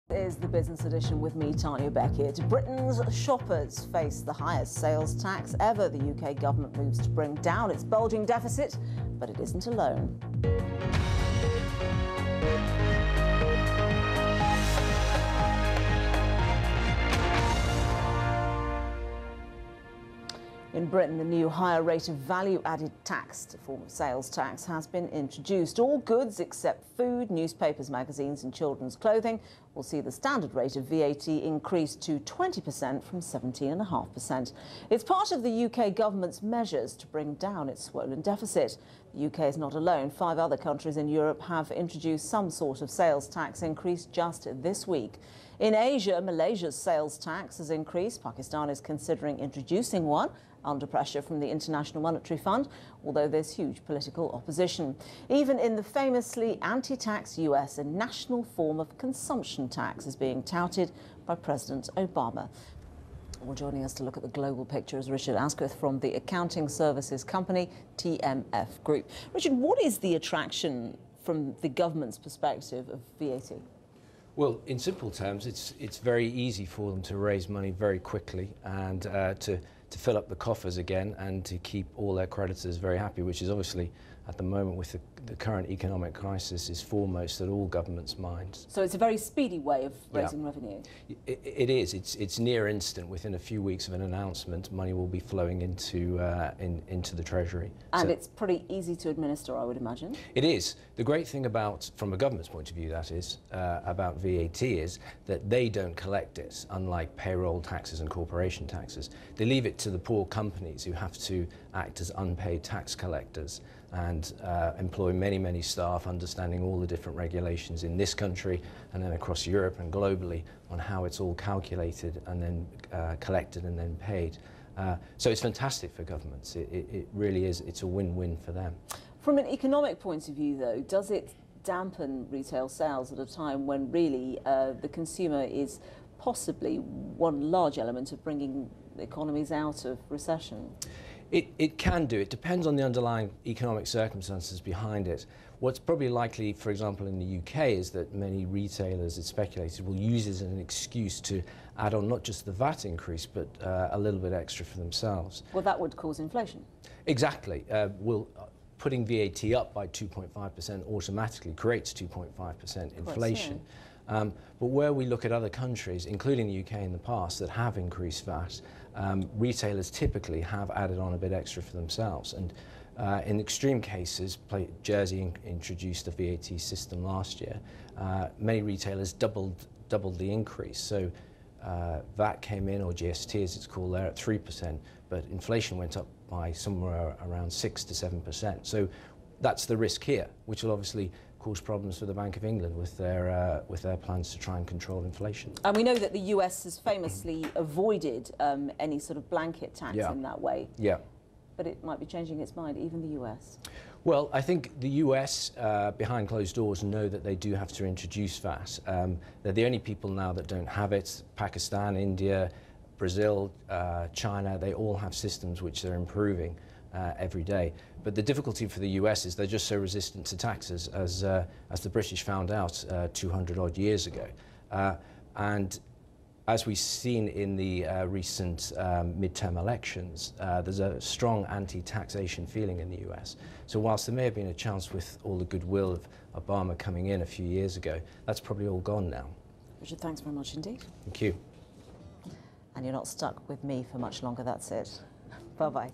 Is the business edition with me, Tanya Beckett. Britain's shoppers face the highest sales tax ever. The UK government moves to bring down its bulging deficit, but it isn't alone. In Britain, the new higher rate of value-added tax, a form of sales tax, has been introduced. All goods except food, newspapers, magazines and children's clothing will see the standard rate of VAT increase to 20% from 17.5%. It's part of the UK government's measures to bring down its swollen deficit. The UK is not alone. 5 other countries in Europe have introduced some sort of sales tax increase just this week. In Asia, Malaysia's sales tax has increased. Pakistan is considering introducing one, under pressure from the International Monetary Fund, although there's huge political opposition. Even in the famously anti-tax US, a national form of consumption tax is being touted by President Obama. Well, joining us to look at the global picture is Richard Asquith from the accounting services company TMF Group. Richard, what is the attraction from the government's perspective of VAT? Well, in simple terms, it's very easy for them to raise money very quickly and to fill up the coffers again and to keep all their creditors very happy, which is obviously at the moment with the current economic crisis is foremost at all governments' minds. So it's a very speedy way of raising revenue? It is. It's near instant. Within a few weeks of an announcement, money will be flowing into the Treasury. And so it's pretty easy to administer, I would imagine? It is. The great thing about, from a government's point of view, that is, about VAT is that they don't collect it, unlike payroll taxes and corporation taxes. They leave it to the poor companies who have to act as unpaid tax collectors and employ many staff, understanding all the different regulations in this country and then across Europe and globally on how it's all calculated and then collected and then paid. So it's fantastic for governments. It really is. It's a win-win for them. From an economic point of view, though, does it dampen retail sales at a time when really the consumer is possibly one large element of bringing economies out of recession? It can do. It depends on the underlying economic circumstances behind it. What's probably likely, for example, in the UK, is that many retailers, it's speculated, will use it as an excuse to add on not just the VAT increase, but a little bit extra for themselves. Well, that would cause inflation. Exactly. Putting VAT up by 2.5% automatically creates 2.5% inflation. But where we look at other countries, including the UK in the past, that have increased VAT, retailers typically have added on a bit extra for themselves. And in extreme cases, Jersey introduced a VAT system last year. Many retailers doubled the increase. So VAT came in, or GST as it's called there, at 3%, but inflation went up by somewhere around 6 to 7%. So that's the risk here, which will obviously cause problems for the Bank of England with their plans to try and control inflation. And we know that the US has famously avoided any sort of blanket tax in that way. Yeah. But it might be changing its mind, even the US. Well, I think the US, behind closed doors, know that they do have to introduce VAT. They're the only people now that don't have it. Pakistan, India, Brazil, China, they all have systems which they're improving every day. But the difficulty for the US is they're just so resistant to taxes, as the British found out 200 odd years ago. And as we've seen in the recent midterm elections, there's a strong anti-taxation feeling in the US. So whilst there may have been a chance with all the goodwill of Obama coming in a few years ago, that's probably all gone now. Richard, thanks very much indeed. Thank you. And you're not stuck with me for much longer, that's it. Bye-bye.